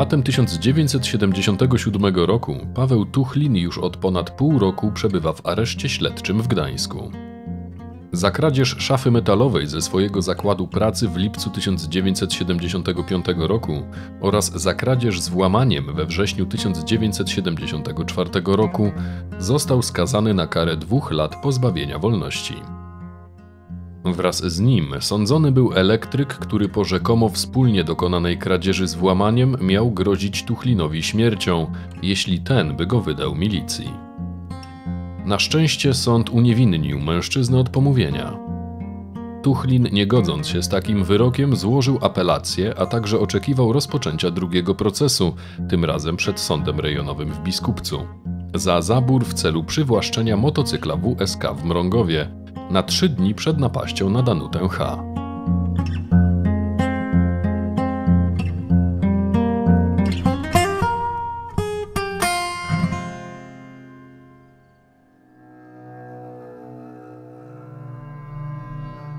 Latem 1977 roku Paweł Tuchlin już od ponad pół roku przebywa w areszcie śledczym w Gdańsku. Za kradzież szafy metalowej ze swojego zakładu pracy w lipcu 1975 roku oraz za kradzież z włamaniem we wrześniu 1974 roku został skazany na karę 2 lat pozbawienia wolności. Wraz z nim sądzony był elektryk, który po rzekomo wspólnie dokonanej kradzieży z włamaniem miał grozić Tuchlinowi śmiercią, jeśli ten by go wydał milicji. Na szczęście sąd uniewinnił mężczyznę od pomówienia. Tuchlin, nie godząc się z takim wyrokiem, złożył apelację, a także oczekiwał rozpoczęcia drugiego procesu, tym razem przed sądem rejonowym w Biskupcu, za zabór w celu przywłaszczenia motocykla WSK w Mrągowie na 3 dni przed napaścią na Danutę H.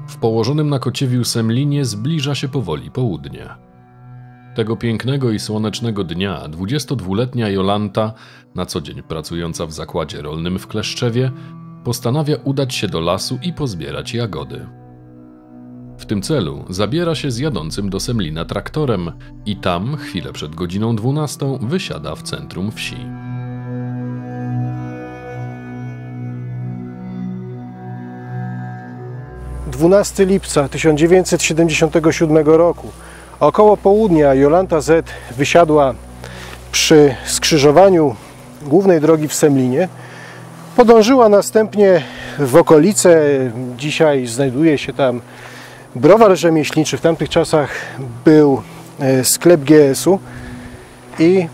W położonym na Kociewiu Semlinie zbliża się powoli południe. Tego pięknego i słonecznego dnia 22-letnia Jolanta, na co dzień pracująca w zakładzie rolnym w Kleszczewie, postanawia udać się do lasu i pozbierać jagody. W tym celu zabiera się z jadącym do Semlina traktorem i tam, chwilę przed godziną 12, wysiada w centrum wsi. ...12 lipca 1977 roku. Około południa Jolanta Z. wysiadła przy skrzyżowaniu głównej drogi w Semlinie. Podążyła następnie w okolice. Dzisiaj znajduje się tam browar rzemieślniczy. W tamtych czasach był sklep GS-u i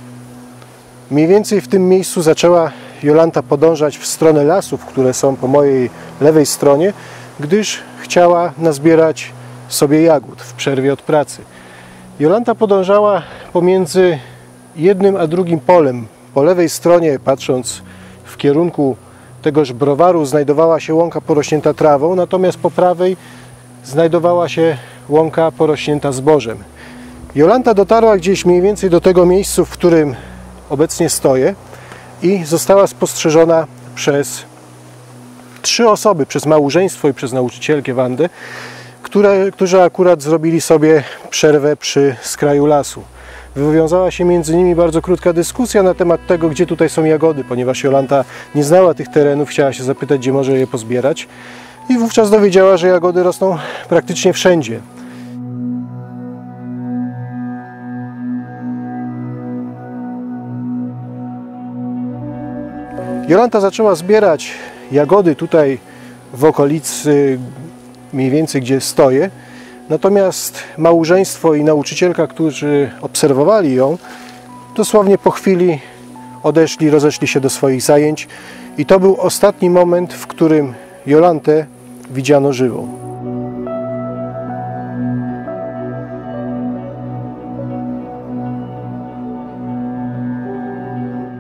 mniej więcej w tym miejscu zaczęła Jolanta podążać w stronę lasów, które są po mojej lewej stronie, gdyż chciała nazbierać sobie jagód w przerwie od pracy. Jolanta podążała pomiędzy jednym a drugim polem. Po lewej stronie, patrząc w kierunku tegoż browaru, znajdowała się łąka porośnięta trawą, natomiast po prawej znajdowała się łąka porośnięta zbożem. Jolanta dotarła gdzieś mniej więcej do tego miejsca, w którym obecnie stoję, i została spostrzeżona przez 3 osoby, przez małżeństwo i przez nauczycielkę Wandę, którzy akurat zrobili sobie przerwę przy skraju lasu. Wywiązała się między nimi bardzo krótka dyskusja na temat tego, gdzie tutaj są jagody, ponieważ Jolanta nie znała tych terenów, chciała się zapytać, gdzie może je pozbierać, i wówczas dowiedziała, że jagody rosną praktycznie wszędzie. Jolanta zaczęła zbierać jagody tutaj w okolicy, mniej więcej gdzie stoję, natomiast małżeństwo i nauczycielka, którzy obserwowali ją, dosłownie po chwili odeszli, rozeszli się do swoich zajęć, i to był ostatni moment, w którym Jolantę widziano żywą.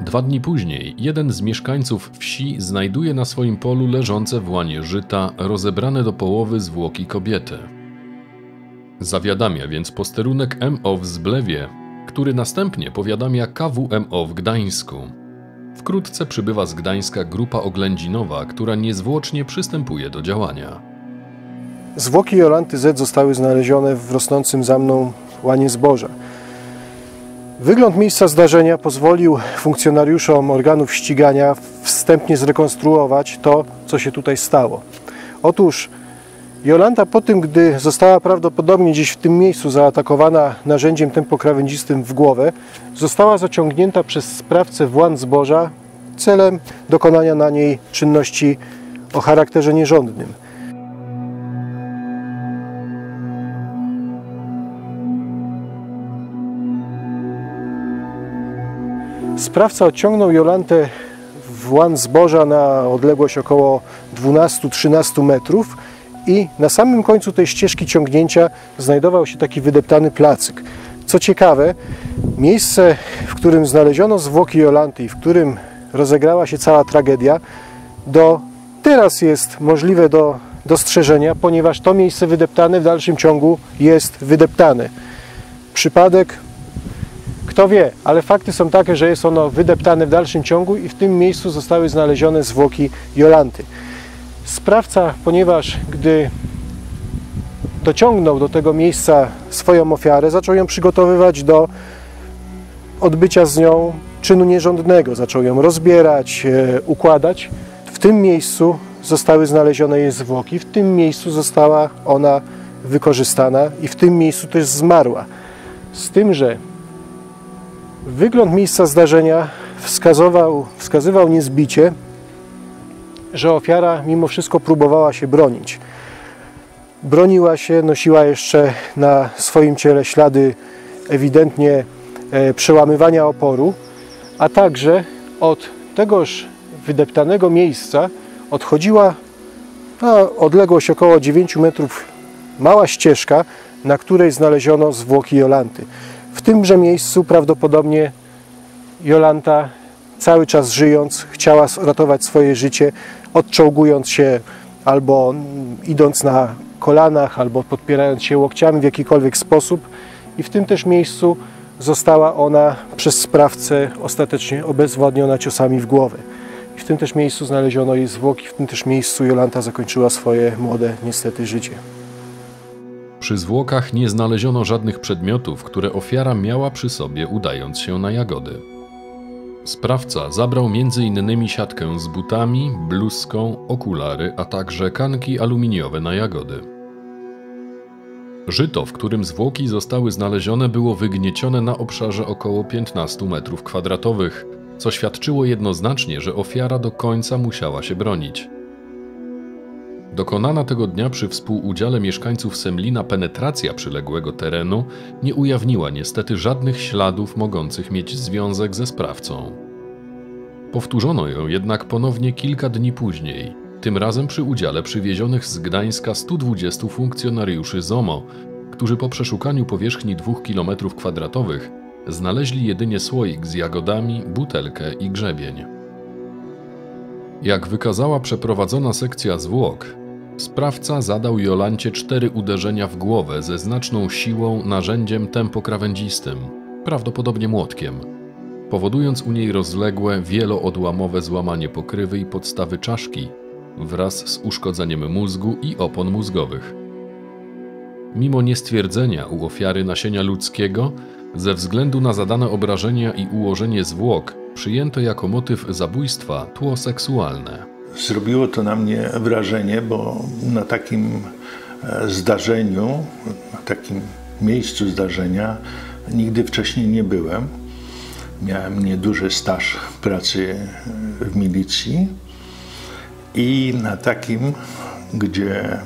Dwa dni później jeden z mieszkańców wsi znajduje na swoim polu leżące w łanie żyta rozebrane do połowy zwłoki kobiety. Zawiadamia więc posterunek MO w Zblewie, który następnie powiadamia KWMO w Gdańsku. Wkrótce przybywa z Gdańska grupa oględzinowa, która niezwłocznie przystępuje do działania. Zwłoki Jolanty Z. zostały znalezione w rosnącym za mną łanie zboża. Wygląd miejsca zdarzenia pozwolił funkcjonariuszom organów ścigania wstępnie zrekonstruować to, co się tutaj stało. Otóż Jolanta po tym, gdy została prawdopodobnie gdzieś w tym miejscu zaatakowana narzędziem tempokrawędzistym w głowę, została zaciągnięta przez sprawcę w łan zboża celem dokonania na niej czynności o charakterze nierządnym. Sprawca odciągnął Jolantę w łan zboża na odległość około 12-13 metrów i na samym końcu tej ścieżki ciągnięcia znajdował się taki wydeptany placyk. Co ciekawe, miejsce, w którym znaleziono zwłoki Jolanty i w którym rozegrała się cała tragedia, do teraz jest możliwe do dostrzeżenia, ponieważ to miejsce wydeptane w dalszym ciągu jest wydeptane. Przypadek? Kto wie, ale fakty są takie, że jest ono wydeptane w dalszym ciągu i w tym miejscu zostały znalezione zwłoki Jolanty. Sprawca, ponieważ gdy dociągnął do tego miejsca swoją ofiarę, zaczął ją przygotowywać do odbycia z nią czynu nierządnego. Zaczął ją rozbierać, układać. W tym miejscu zostały znalezione jej zwłoki, w tym miejscu została ona wykorzystana i w tym miejscu też zmarła. Z tym, że wygląd miejsca zdarzenia wskazywał niezbicie, że ofiara mimo wszystko próbowała się bronić. Broniła się, nosiła jeszcze na swoim ciele ślady ewidentnie przełamywania oporu, a także od tegoż wydeptanego miejsca odchodziła na odległość około 9 metrów mała ścieżka, na której znaleziono zwłoki Jolanty. W tymże miejscu prawdopodobnie Jolanta, cały czas żyjąc, chciała ratować swoje życie, odczołgując się albo idąc na kolanach, albo podpierając się łokciami w jakikolwiek sposób. I w tym też miejscu została ona przez sprawcę ostatecznie obezwładniona ciosami w głowę. I w tym też miejscu znaleziono jej zwłoki, w tym też miejscu Jolanta zakończyła swoje młode, niestety, życie. Przy zwłokach nie znaleziono żadnych przedmiotów, które ofiara miała przy sobie, udając się na jagody. Sprawca zabrał m.in. siatkę z butami, bluzką, okulary, a także kanki aluminiowe na jagody. Żyto, w którym zwłoki zostały znalezione, było wygniecione na obszarze około 15 m2, co świadczyło jednoznacznie, że ofiara do końca musiała się bronić. Dokonana tego dnia przy współudziale mieszkańców Semlina penetracja przyległego terenu nie ujawniła niestety żadnych śladów mogących mieć związek ze sprawcą. Powtórzono ją jednak ponownie kilka dni później, tym razem przy udziale przywiezionych z Gdańska 120 funkcjonariuszy ZOMO, którzy po przeszukaniu powierzchni 2 km2 znaleźli jedynie słoik z jagodami, butelkę i grzebień. Jak wykazała przeprowadzona sekcja zwłok, sprawca zadał Jolancie 4 uderzenia w głowę ze znaczną siłą narzędziem tempokrawędzistym, prawdopodobnie młotkiem, powodując u niej rozległe, wieloodłamowe złamanie pokrywy i podstawy czaszki wraz z uszkodzeniem mózgu i opon mózgowych. Mimo niestwierdzenia u ofiary nasienia ludzkiego, ze względu na zadane obrażenia i ułożenie zwłok, przyjęto jako motyw zabójstwa tło seksualne. Zrobiło to na mnie wrażenie, bo na takim zdarzeniu, na takim miejscu zdarzenia nigdy wcześniej nie byłem. Miałem nieduży staż pracy w milicji i na takim, gdzie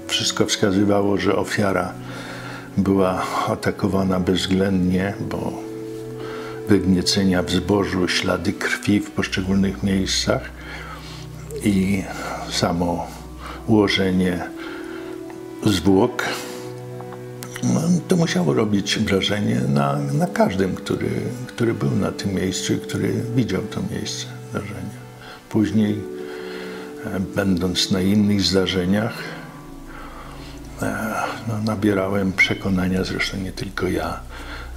wszystko wskazywało, że ofiara była atakowana bezwzględnie, bo wygniecenia w zbożu, ślady krwi w poszczególnych miejscach i samo ułożenie zwłok, to musiało robić wrażenie na każdym, który był na tym miejscu i który widział to miejsce zdarzenia. Później, będąc na innych zdarzeniach, nabierałem przekonania, zresztą nie tylko ja,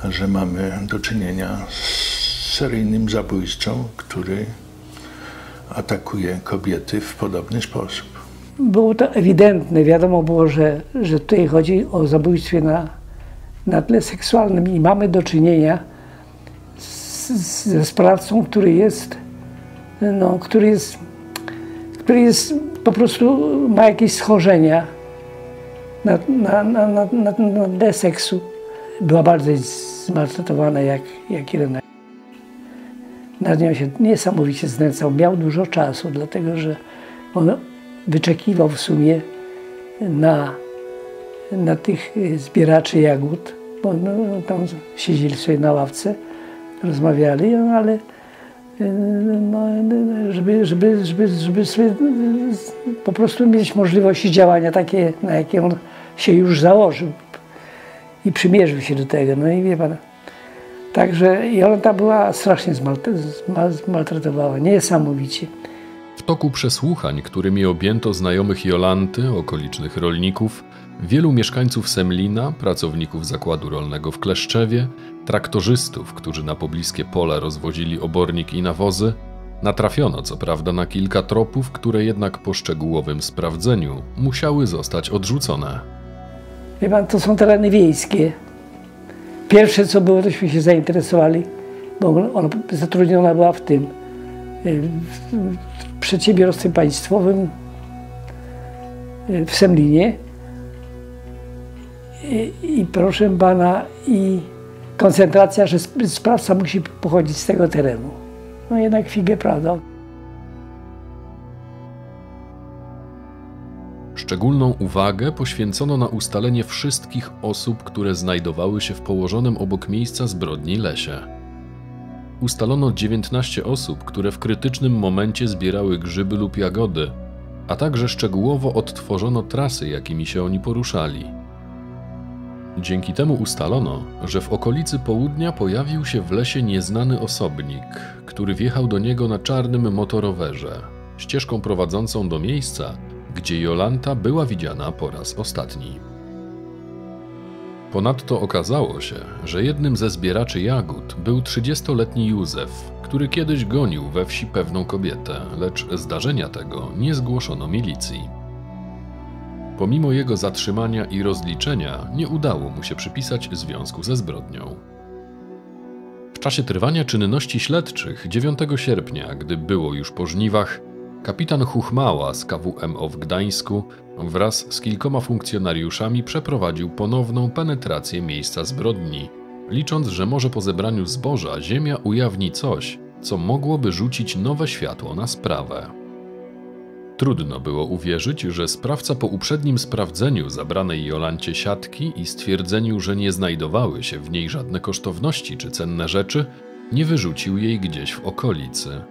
że mamy do czynienia z seryjnym zabójcą, który atakuje kobiety w podobny sposób. Było to ewidentne, wiadomo było, że tutaj chodzi o zabójstwie na tle seksualnym i mamy do czynienia ze sprawcą, który jest po prostu, ma jakieś schorzenia na tle seksu. Była bardzo zmaltretowana jak Irena. Nad nią się niesamowicie znęcał. Miał dużo czasu, dlatego że on wyczekiwał w sumie na tych zbieraczy jagód, bo tam siedzieli sobie na ławce, rozmawiali, ale żeby sobie po prostu mieć możliwości działania takie, na jakie on się już założył i przymierzył się do tego. No i wie pan, także Jolanta była strasznie zmaltretowała, niesamowicie. W toku przesłuchań, którymi objęto znajomych Jolanty, okolicznych rolników, Wielu mieszkańców Semlina, pracowników zakładu rolnego w Kleszczewie, traktorzystów, którzy na pobliskie pola rozwozili obornik i nawozy, natrafiono co prawda na kilka tropów, które jednak po szczegółowym sprawdzeniu musiały zostać odrzucone. Wie pan, to są tereny wiejskie. Pierwsze co było, tośmy się zainteresowali, bo ona zatrudniona była w przedsiębiorstwie państwowym w Semlinie. I proszę pana, i koncentracja, że sprawca musi pochodzić z tego terenu. No jednak figę, prawda? Szczególną uwagę poświęcono na ustalenie wszystkich osób, które znajdowały się w położonym obok miejsca zbrodni lesie. Ustalono 19 osób, które w krytycznym momencie zbierały grzyby lub jagody, a także szczegółowo odtworzono trasy, jakimi się oni poruszali. Dzięki temu ustalono, że w okolicy południa pojawił się w lesie nieznany osobnik, który wjechał do niego na czarnym motorowerze, ścieżką prowadzącą do miejsca, gdzie Jolanta była widziana po raz ostatni. Ponadto okazało się, że jednym ze zbieraczy jagód był 30-letni Józef, który kiedyś gonił we wsi pewną kobietę, lecz zdarzenia tego nie zgłoszono milicji. Pomimo jego zatrzymania i rozliczenia nie udało mu się przypisać związku ze zbrodnią. W czasie trwania czynności śledczych 9 sierpnia, gdy było już po żniwach, kapitan Chuchmała z KWMO w Gdańsku wraz z kilkoma funkcjonariuszami przeprowadził ponowną penetrację miejsca zbrodni, licząc, że może po zebraniu zboża ziemia ujawni coś, co mogłoby rzucić nowe światło na sprawę. Trudno było uwierzyć, że sprawca po uprzednim sprawdzeniu zabranej Jolancie siatki i stwierdzeniu, że nie znajdowały się w niej żadne kosztowności czy cenne rzeczy, nie wyrzucił jej gdzieś w okolicy.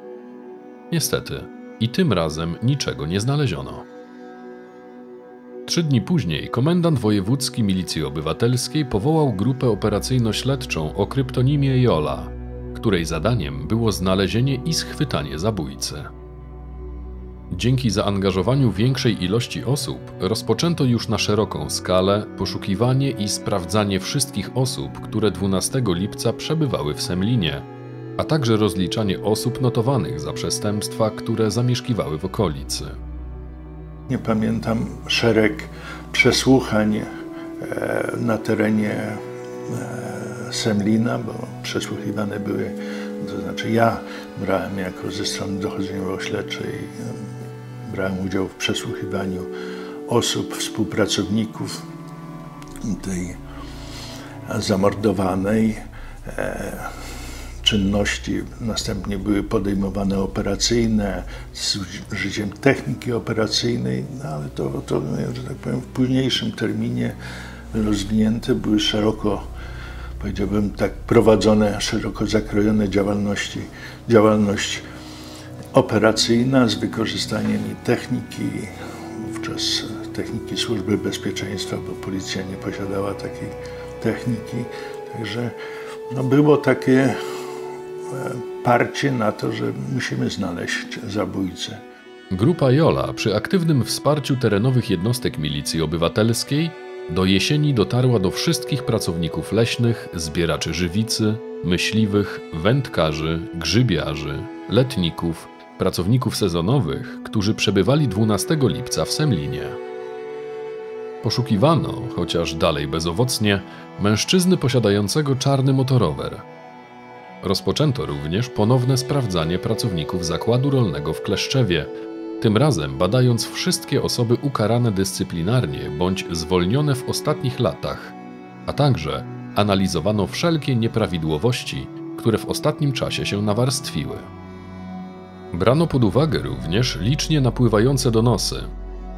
Niestety, i tym razem niczego nie znaleziono. 3 dni później komendant wojewódzki Milicji Obywatelskiej powołał grupę operacyjno-śledczą o kryptonimie Jola, której zadaniem było znalezienie i schwytanie zabójcy. Dzięki zaangażowaniu większej ilości osób rozpoczęto już na szeroką skalę poszukiwanie i sprawdzanie wszystkich osób, które 12 lipca przebywały w Semlinie, a także rozliczanie osób notowanych za przestępstwa, które zamieszkiwały w okolicy. Nie pamiętam szereg przesłuchań na terenie Semlina, bo przesłuchiwane były, to znaczy ja brałem jako ze strony dochodzeniowo-śledczej, brałem udział w przesłuchiwaniu osób, współpracowników tej zamordowanej. Czynności następnie były podejmowane operacyjne z użyciem techniki operacyjnej, no ale to, że tak powiem, w późniejszym terminie rozwinięte były szeroko, powiedziałbym tak, prowadzone, szeroko zakrojone działalność operacyjna z wykorzystaniem i techniki, wówczas techniki Służby Bezpieczeństwa, bo policja nie posiadała takiej techniki, także no, było takie parcie na to, że musimy znaleźć zabójcę. Grupa Jola przy aktywnym wsparciu terenowych jednostek Milicji Obywatelskiej do jesieni dotarła do wszystkich pracowników leśnych, zbieraczy żywicy, myśliwych, wędkarzy, grzybiarzy, letników, pracowników sezonowych, którzy przebywali 12 lipca w Semlinie. Poszukiwano, chociaż dalej bezowocnie, mężczyzny posiadającego czarny motorower. Rozpoczęto również ponowne sprawdzanie pracowników zakładu rolnego w Kleszczewie, tym razem badając wszystkie osoby ukarane dyscyplinarnie bądź zwolnione w ostatnich latach, a także analizowano wszelkie nieprawidłowości, które w ostatnim czasie się nawarstwiły. Brano pod uwagę również licznie napływające donosy,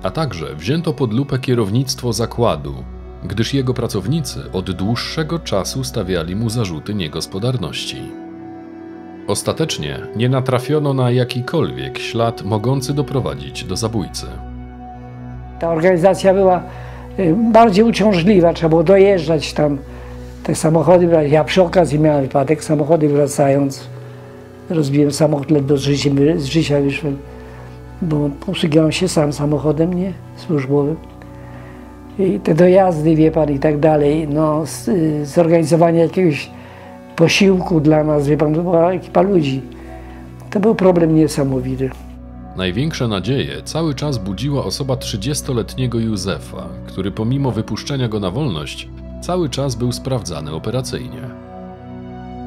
a także wzięto pod lupę kierownictwo zakładu, gdyż jego pracownicy od dłuższego czasu stawiali mu zarzuty niegospodarności. Ostatecznie nie natrafiono na jakikolwiek ślad mogący doprowadzić do zabójcy. Ta organizacja była bardziej uciążliwa, trzeba było dojeżdżać tam, te samochody brać. Ja przy okazji miałem wypadek, samochody wracając, rozbiłem samochód, ledwo z życia wyszłem, bo posługiwałem się sam samochodem, nie służbowym. i te dojazdy, wie pan, i tak dalej, no, zorganizowanie jakiegoś posiłku dla nas, wie pan, to była ekipa ludzi. To był problem niesamowity. Największe nadzieje cały czas budziła osoba 30-letniego Józefa, który pomimo wypuszczenia go na wolność cały czas był sprawdzany operacyjnie.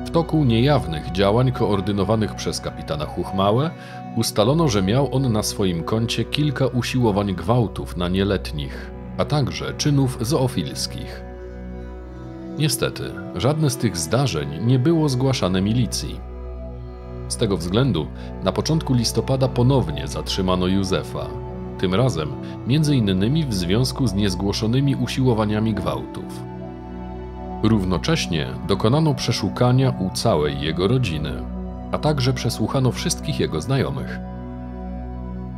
W toku niejawnych działań koordynowanych przez kapitana Chuchmałę ustalono, że miał on na swoim koncie kilka usiłowań gwałtów na nieletnich, a także czynów zoofilskich. Niestety, żadne z tych zdarzeń nie było zgłaszane milicji. Z tego względu na początku listopada ponownie zatrzymano Józefa, tym razem m.in. w związku z niezgłoszonymi usiłowaniami gwałtów. Równocześnie dokonano przeszukania u całej jego rodziny, a także przesłuchano wszystkich jego znajomych.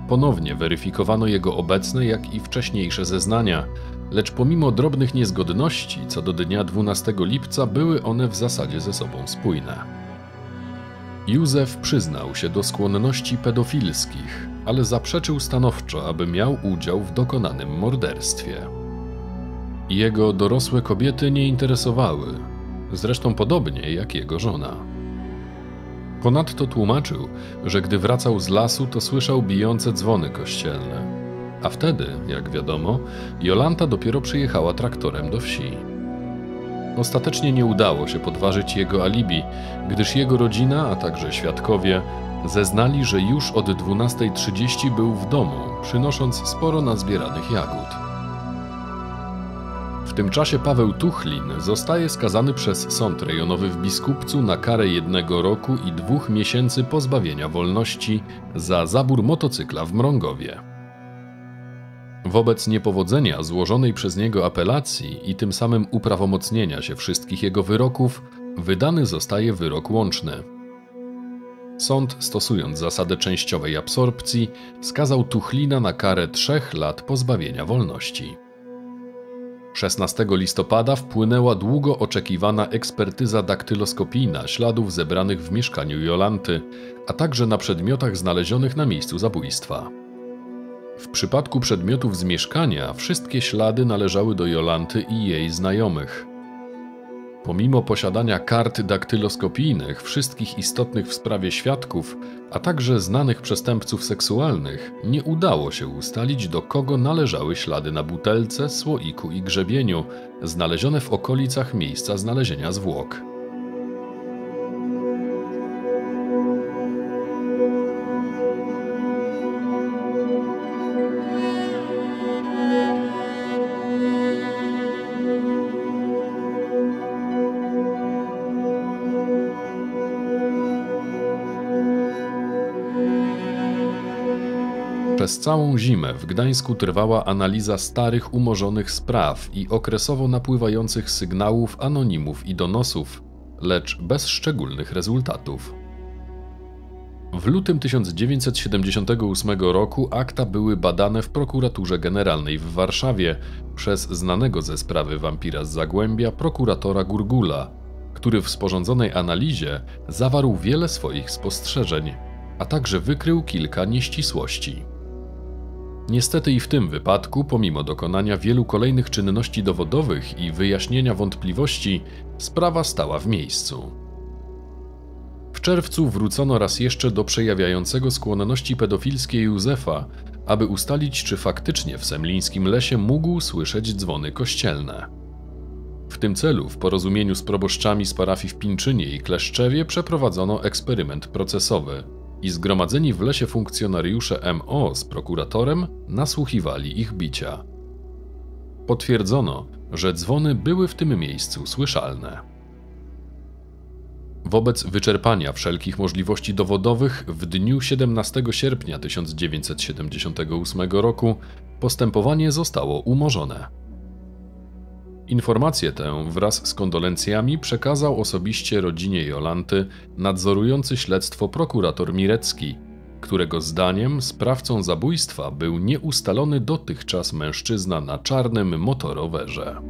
Ponownie weryfikowano jego obecne, jak i wcześniejsze zeznania, lecz pomimo drobnych niezgodności co do dnia 12 lipca były one w zasadzie ze sobą spójne. Józef przyznał się do skłonności pedofilskich, ale zaprzeczył stanowczo, aby miał udział w dokonanym morderstwie. Jego dorosłe kobiety nie interesowały, zresztą podobnie jak jego żona. Ponadto tłumaczył, że gdy wracał z lasu, to słyszał bijące dzwony kościelne, a wtedy, jak wiadomo, Jolanta dopiero przyjechała traktorem do wsi. Ostatecznie nie udało się podważyć jego alibi, gdyż jego rodzina, a także świadkowie zeznali, że już od 12:30 był w domu, przynosząc sporo nazbieranych jagód. W tym czasie Paweł Tuchlin zostaje skazany przez sąd rejonowy w Biskupcu na karę 1 roku i 2 miesięcy pozbawienia wolności za zabór motocykla w Mrągowie. Wobec niepowodzenia złożonej przez niego apelacji i tym samym uprawomocnienia się wszystkich jego wyroków, wydany zostaje wyrok łączny. Sąd, stosując zasadę częściowej absorpcji, skazał Tuchlina na karę 3 lat pozbawienia wolności. 16 listopada wpłynęła długo oczekiwana ekspertyza daktyloskopijna śladów zebranych w mieszkaniu Jolanty, a także na przedmiotach znalezionych na miejscu zabójstwa. W przypadku przedmiotów z mieszkania wszystkie ślady należały do Jolanty i jej znajomych. Pomimo posiadania kart daktyloskopijnych wszystkich istotnych w sprawie świadków, a także znanych przestępców seksualnych, nie udało się ustalić, do kogo należały ślady na butelce, słoiku i grzebieniu, znalezione w okolicach miejsca znalezienia zwłok. Przez całą zimę w Gdańsku trwała analiza starych umorzonych spraw i okresowo napływających sygnałów, anonimów i donosów, lecz bez szczególnych rezultatów. W lutym 1978 roku akta były badane w Prokuraturze Generalnej w Warszawie przez znanego ze sprawy wampira z Zagłębia prokuratora Gurgula, który w sporządzonej analizie zawarł wiele swoich spostrzeżeń, a także wykrył kilka nieścisłości. Niestety i w tym wypadku, pomimo dokonania wielu kolejnych czynności dowodowych i wyjaśnienia wątpliwości, sprawa stała w miejscu. W czerwcu wrócono raz jeszcze do przejawiającego skłonności pedofilskie Józefa, aby ustalić, czy faktycznie w semlińskim lesie mógł słyszeć dzwony kościelne. W tym celu, w porozumieniu z proboszczami z parafii w Pińczynie i Kleszczewie, przeprowadzono eksperyment procesowy i zgromadzeni w lesie funkcjonariusze MO z prokuratorem nasłuchiwali ich bicia. Potwierdzono, że dzwony były w tym miejscu słyszalne. Wobec wyczerpania wszelkich możliwości dowodowych w dniu 17 sierpnia 1978 roku postępowanie zostało umorzone. Informację tę wraz z kondolencjami przekazał osobiście rodzinie Jolanty nadzorujący śledztwo prokurator Mirecki, którego zdaniem sprawcą zabójstwa był nieustalony dotychczas mężczyzna na czarnym motorowerze.